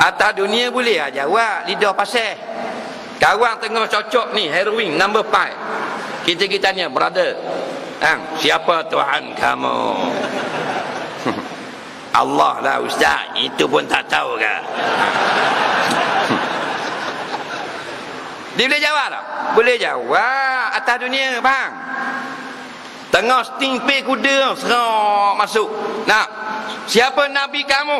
Atas dunia boleh lah jawab, lidah pasal. Kawan tengah cocok ni, heroin number 5. Kita tanya, brother, siapa Tuhan kamu? Allah lah ustaz, itu pun tak tahu ke? Dia boleh jawab tak? Boleh jawab. Atas dunia, bang. Tengah sting pay kuda, serok masuk. Nak, siapa Nabi kamu?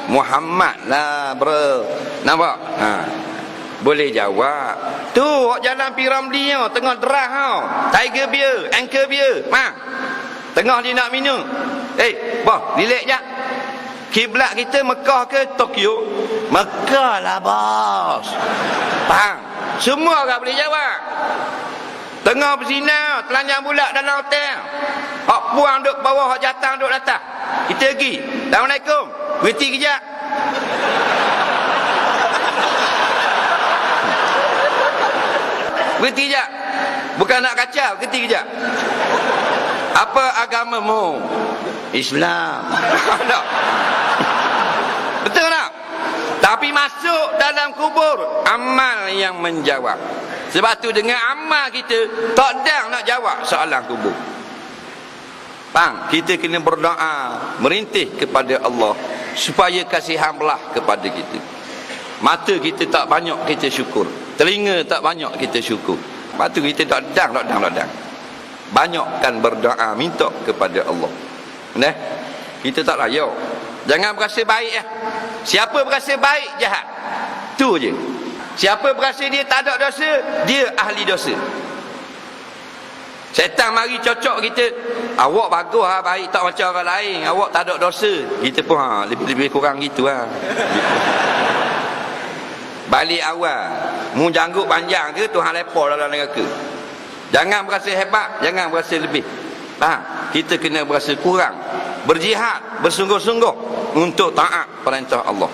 Muhammad lah bro. Nampak? Boleh jawab. Tu jalan Piramli tengah derah tau. Tiger beer, anchor beer. Tengah dia nak minum. Boh, relax je. Kiblat kita Mekah ke Tokyo? Mekah lah bos. Faham? Semua orang boleh jawab. Tengah berzina, telanjang bulat dalam hotel. Hak puang duduk bawah, hak jatang duduk atas. Kita pergi. Assalamualaikum. Berhenti kejap. Berhenti kejap. Bukan nak kacau, berhenti kejap. Apa agamamu? Islam. Betul tak? Tapi masuk dalam kubur, amal yang menjawab. Sebab tu dengan amal kita tak ada nak jawab soalan kubur. Bang, kita kena berdoa, merintih kepada Allah supaya kasihan belah kepada kita. Mata kita tak banyak, kita syukur. Telinga tak banyak, kita syukur. Sebab tu kita tak dang. Banyakkan berdoa, minta kepada Allah. Kita tak layak. Jangan berasa baik ya. Siapa berasa baik, jahat. Tu je. Siapa berasa dia tak ada dosa, dia ahli dosa. Setan mari cocok kita. Awak bagus lah, baik tak macam orang lain. Awak tak ada dosa. Kita pun lebih kurang gitu lah. Balik awal. Mu janggut panjang ke, Tuhan lepor dalam neraka. Jangan berasa hebat, jangan berasa lebih. Faham? Kita kena berasa kurang. Berjihad, bersungguh-sungguh untuk taat perintah Allah.